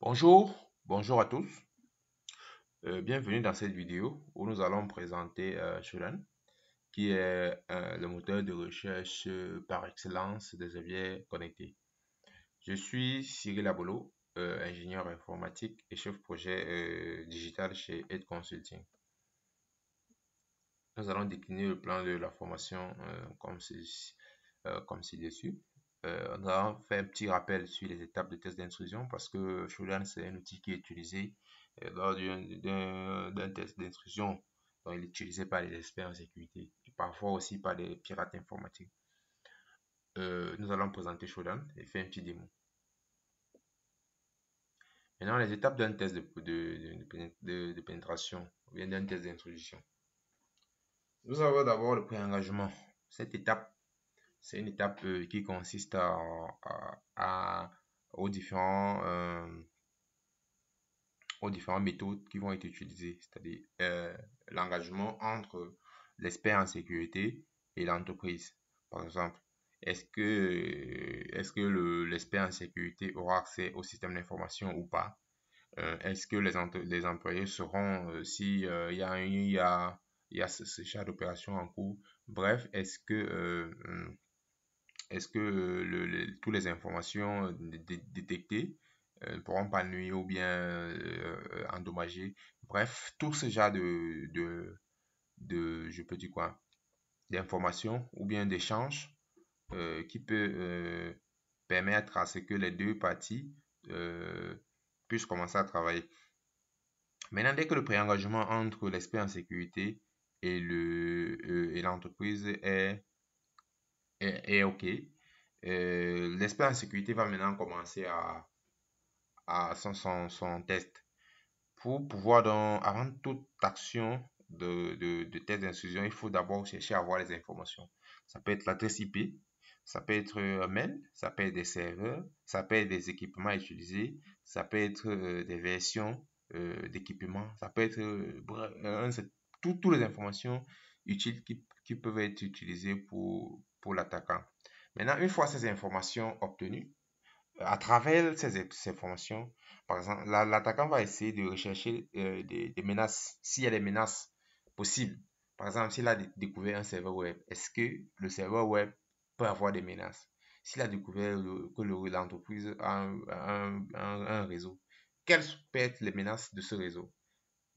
Bonjour à tous. Bienvenue dans cette vidéo où nous allons présenter Shodan, qui est le moteur de recherche par excellence des objets connectés. Je suis Cyril Abolo, ingénieur informatique et chef projet digital chez Ed Consulting. Nous allons décliner le plan de la formation comme ci-dessus. Nous allons faire un petit rappel sur les étapes de test d'intrusion parce que Shodan, c'est un outil qui est utilisé lors d'un test d'intrusion. Donc, il est utilisé par les experts en sécurité et parfois aussi par des pirates informatiques. Nous allons présenter Shodan et faire un petit démo. Maintenant, les étapes d'un test de pénétration ou bien d'un test d'introduction. Nous avons d'abord le pré-engagement. Cette étape, c'est une étape qui consiste aux différentes méthodes qui vont être utilisées, c'est-à-dire l'engagement entre l'expert en sécurité et l'entreprise. Par exemple, est-ce que l'expert en sécurité aura accès au système d'information ou pas? Est-ce que les employés sauront s'il y a ce genre d'opération en cours? Bref, est-ce que toutes les informations détectées ne pourront pas nuire ou bien endommager? Bref, tout ce genre je peux dire quoi, d'informations ou bien d'échanges qui peut permettre à ce que les deux parties puissent commencer à travailler. Maintenant, dès que le pré-engagement entre l'expert en sécurité et l'entreprise est OK, l'expert en sécurité va maintenant commencer à son test. Pour pouvoir, avant toute action de test d'intrusion, il faut d'abord chercher à avoir les informations. Ça peut être l'adresse IP, ça peut être un mail, ça peut être des serveurs, ça peut être des équipements utilisés, ça peut être des versions d'équipements, ça peut être toutes les informations utiles qui peuvent être utilisées pour l'attaquant. Maintenant, une fois ces informations obtenues, à travers ces informations, par exemple, l'attaquant va essayer de rechercher des menaces, s'il y a des menaces possibles. Par exemple, s'il a découvert un serveur web, est-ce que le serveur web peut avoir des menaces? S'il a découvert que l'entreprise a un réseau, quelles peuvent être les menaces de ce réseau?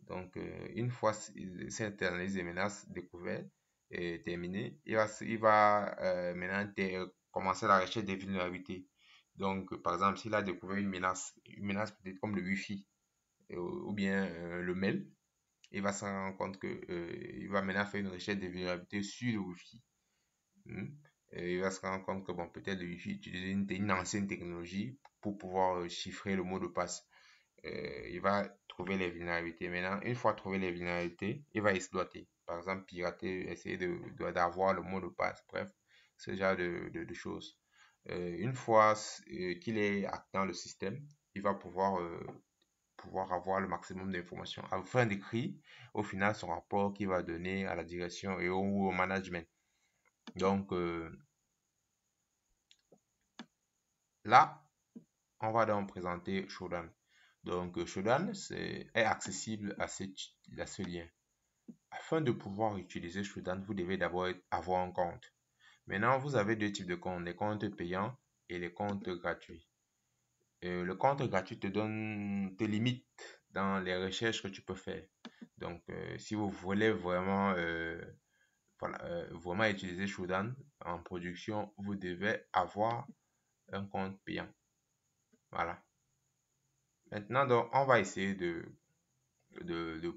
Donc, une fois cette analyse des menaces découvertes et terminée, il va maintenant commencer la recherche des vulnérabilités. Donc, par exemple, s'il a découvert une menace peut-être comme le Wi-Fi ou bien le mail, il va se rendre compte que il va maintenant faire une recherche des vulnérabilités sur le Wi-Fi. Et il va se rendre compte que bon, peut-être le Wi-Fi utilise une ancienne technologie pour pouvoir chiffrer le mot de passe. Il va trouver les vulnérabilités. Maintenant, une fois trouvé les vulnérabilités, il va exploiter. Par exemple, pirater, essayer d'avoir le mot de passe. Bref, ce genre de choses. Une fois qu'il est dans le système, il va pouvoir avoir le maximum d'informations afin d'écrire au final son rapport qu'il va donner à la direction et au management. Donc là, on va donc présenter Shodan. Donc Shodan est accessible à ce lien. Afin de pouvoir utiliser Shodan, vous devez d'abord avoir un compte. Maintenant, vous avez deux types de comptes, les comptes payants et les comptes gratuits. Le compte gratuit te limite dans les recherches que tu peux faire. Donc, si vous voulez vraiment utiliser Shodan en production, vous devez avoir un compte payant. Voilà. Maintenant, donc, on va essayer de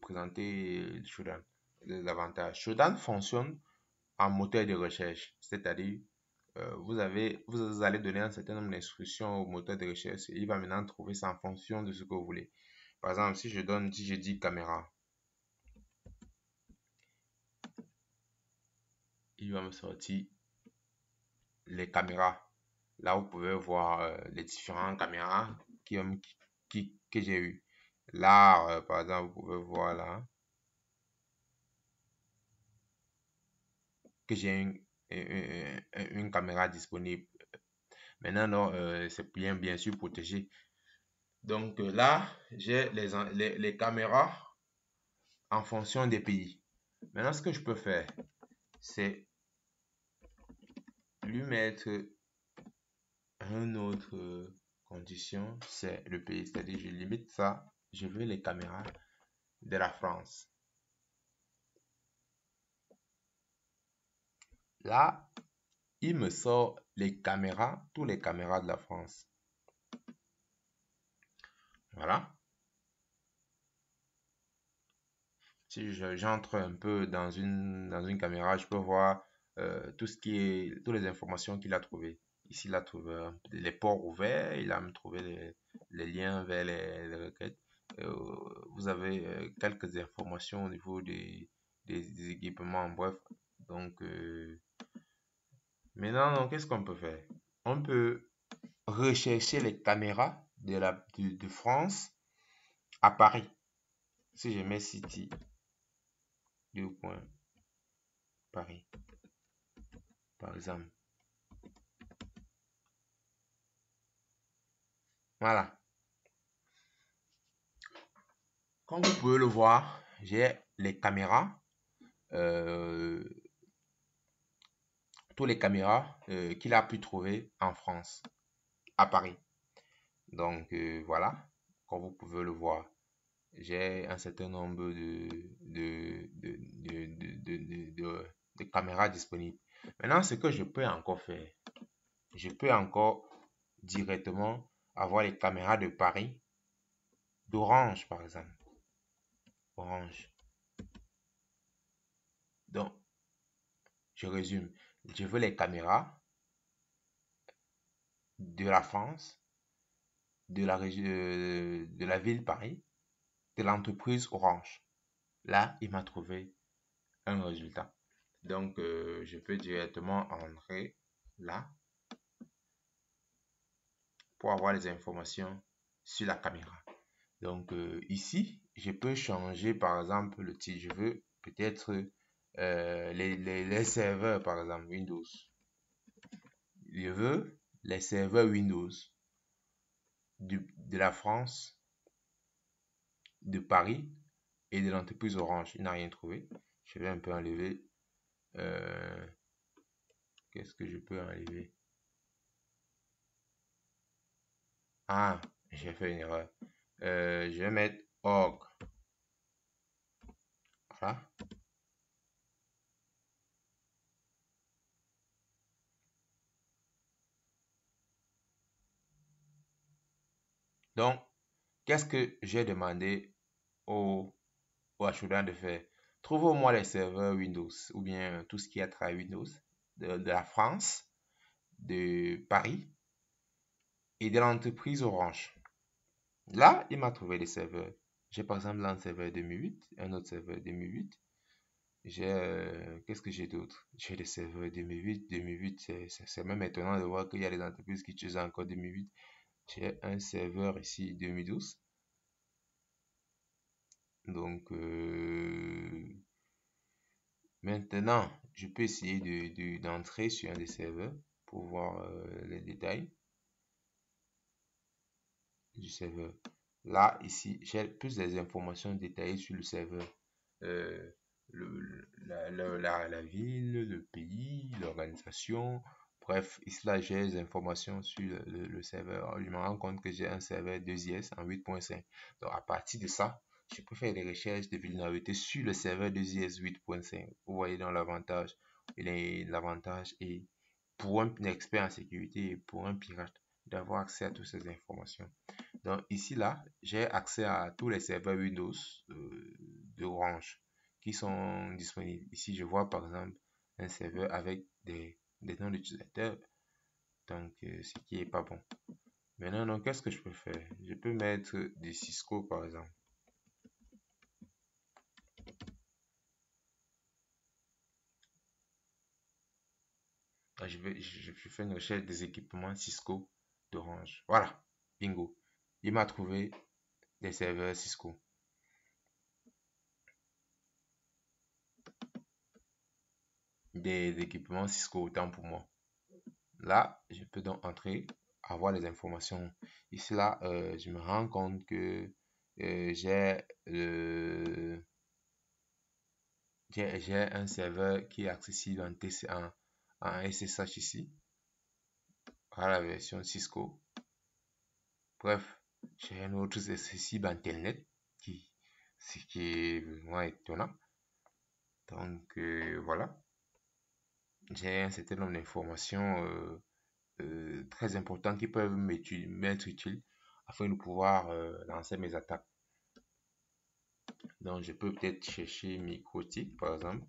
présenter Shodan, les avantages. Shodan fonctionne en moteur de recherche, c'est-à-dire vous allez donner un certain nombre d'instructions au moteur de recherche et il va maintenant trouver ça en fonction de ce que vous voulez. Par exemple, si je dis caméra, il va me sortir les caméras. Là, vous pouvez voir les différentes caméras que j'ai eues. Là, par exemple, vous pouvez voir là que j'ai une caméra disponible. Maintenant, non, c'est bien sûr protégé. Donc là, j'ai les caméras en fonction des pays. Maintenant, ce que je peux faire, c'est lui mettre une autre condition, c'est le pays. C'est-à-dire, je limite ça, je veux les caméras de la France. Là, il me sort les caméras, tous les caméras de la France. Voilà. Si j'entre un peu dans une caméra, je peux voir tout ce qui est, toutes les informations qu'il a trouvées. Ici, il a trouvé les ports ouverts, il a même trouvé les liens vers les requêtes. Euh, Vous avez quelques informations au niveau des équipements, bref. Donc, maintenant, qu'est-ce qu'on peut faire? On peut rechercher les caméras de France à Paris. Si je mets City, 2 points, Paris, par exemple. Voilà. Comme vous pouvez le voir, j'ai les caméras, euh, tous les caméras qu'il a pu trouver en France, à Paris. Donc voilà, comme vous pouvez le voir, j'ai un certain nombre de caméras disponibles. Maintenant, ce que je peux encore faire, je peux encore directement avoir les caméras de Paris, d'Orange par exemple. Orange. Donc, je résume. Je veux les caméras de la France, de la région, de la ville Paris, de l'entreprise Orange. Là, il m'a trouvé un résultat. Donc, je peux directement entrer là pour avoir les informations sur la caméra. Donc, ici, je peux changer par exemple le titre. Je veux peut-être les serveurs, par exemple, Windows. Je veux les serveurs Windows de la France, de Paris et de l'entreprise Orange. Il n'a rien trouvé. Je vais un peu enlever. euh, Qu'est-ce que je peux enlever? Ah, j'ai fait une erreur. Je vais mettre org. Voilà. Donc, qu'est-ce que j'ai demandé au Ashodan de faire? Trouve-moi les serveurs Windows ou bien tout ce qui a travers Windows de la France, de Paris et de l'entreprise Orange. Là, il m'a trouvé des serveurs. J'ai par exemple un serveur 2008, un autre serveur 2008. J'ai, qu'est-ce que j'ai d'autre? J'ai des serveurs 2008. 2008, c'est même étonnant de voir qu'il y a des entreprises qui utilisent encore 2008. J'ai un serveur ici 2012. Donc, maintenant, je peux essayer d'entrer sur un des serveurs pour voir les détails du serveur. Là, ici, j'ai plus des informations détaillées sur le serveur. Euh, la ville, le pays, l'organisation. Bref, ici, là, j'ai les informations sur le serveur. Je me rends compte que j'ai un serveur 2IS en 8.5. Donc, à partir de ça, je peux faire des recherches de vulnérabilité sur le serveur 2IS 8.5. Vous voyez dans l'avantage. L'avantage est pour un expert en sécurité et pour un pirate d'avoir accès à toutes ces informations. Donc ici, là, j'ai accès à tous les serveurs Windows d'Orange qui sont disponibles. Ici, je vois par exemple un serveur avec des noms d'utilisateurs, donc ce qui est pas bon. Maintenant, donc, qu'est-ce que je peux faire? Je peux mettre des Cisco par exemple. Je fais une recherche des équipements Cisco d'Orange. Voilà, bingo. Il m'a trouvé des serveurs Cisco. Des équipements Cisco, autant pour moi. Là, je peux donc entrer avoir les informations. Ici, là, je me rends compte que j'ai j'ai un serveur qui est accessible en, en SSH ici, à la version Cisco. Bref, j'ai un autre accessible en Telnet, ce qui est vraiment étonnant. Donc, voilà, j'ai un certain nombre d'informations très importantes qui peuvent m'être utiles afin de pouvoir lancer mes attaques. Donc, je peux peut-être chercher Microtik, par exemple.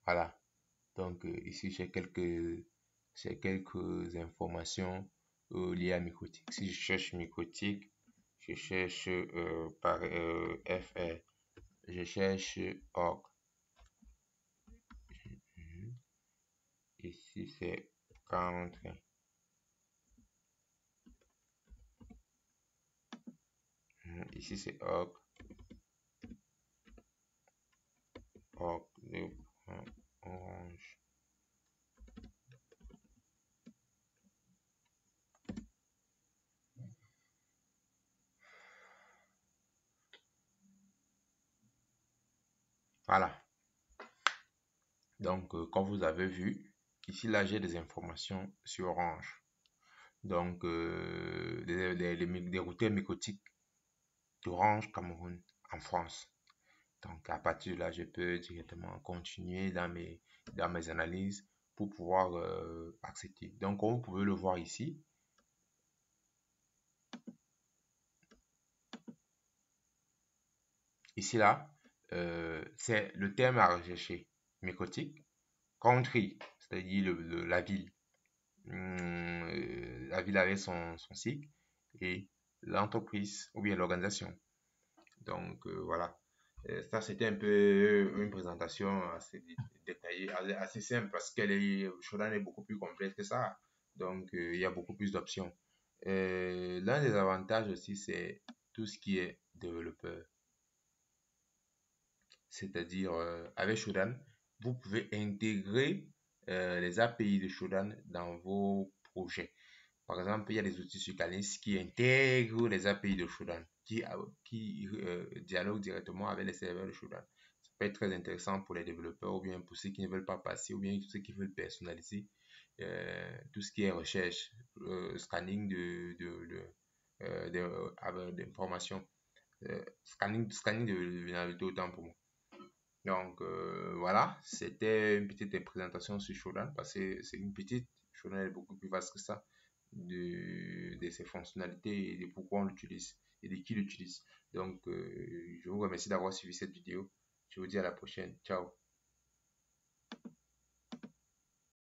Voilà. Donc, ici, j'ai quelques informations liées à Microtik. Si je cherche Microtik, je cherche par FR, je cherche org. Mhm. Ici, c'est country. Ici, c'est org. Org orange. Voilà. Donc, comme vous avez vu, ici, là, j'ai des informations sur Orange. Donc, des routeurs mycotiques d'Orange Cameroun en France. Donc, à partir de là, je peux directement continuer dans mes analyses pour pouvoir accepter. Donc, comme vous pouvez le voir ici, là, c'est le terme à rechercher. Mycotique, country, c'est-à-dire la ville. La ville avec son cycle et l'entreprise ou bien l'organisation. Donc voilà. Ça, c'était un peu une présentation assez détaillée, assez simple parce Shodan est beaucoup plus complexe que ça. Donc, il y a beaucoup plus d'options. L'un des avantages aussi, c'est tout ce qui est développeur. C'est-à-dire, avec Shodan, vous pouvez intégrer les API de Shodan dans vos projets. Par exemple, il y a des outils sur Calis qui intègrent les API de Shodan, qui dialoguent directement avec les serveurs de Shodan. Ça peut être très intéressant pour les développeurs ou bien pour ceux qui ne veulent pas passer ou bien pour ceux qui veulent personnaliser tout ce qui est recherche, scanning d'informations, scanning de vulnérabilité autant pour moi. Donc voilà, c'était une petite présentation sur Shodan parce que c'est une petite, Shodan est beaucoup plus vaste que ça, de ses fonctionnalités et de pourquoi on l'utilise et de qui l'utilise. Donc je vous remercie d'avoir suivi cette vidéo. Je vous dis à la prochaine. Ciao.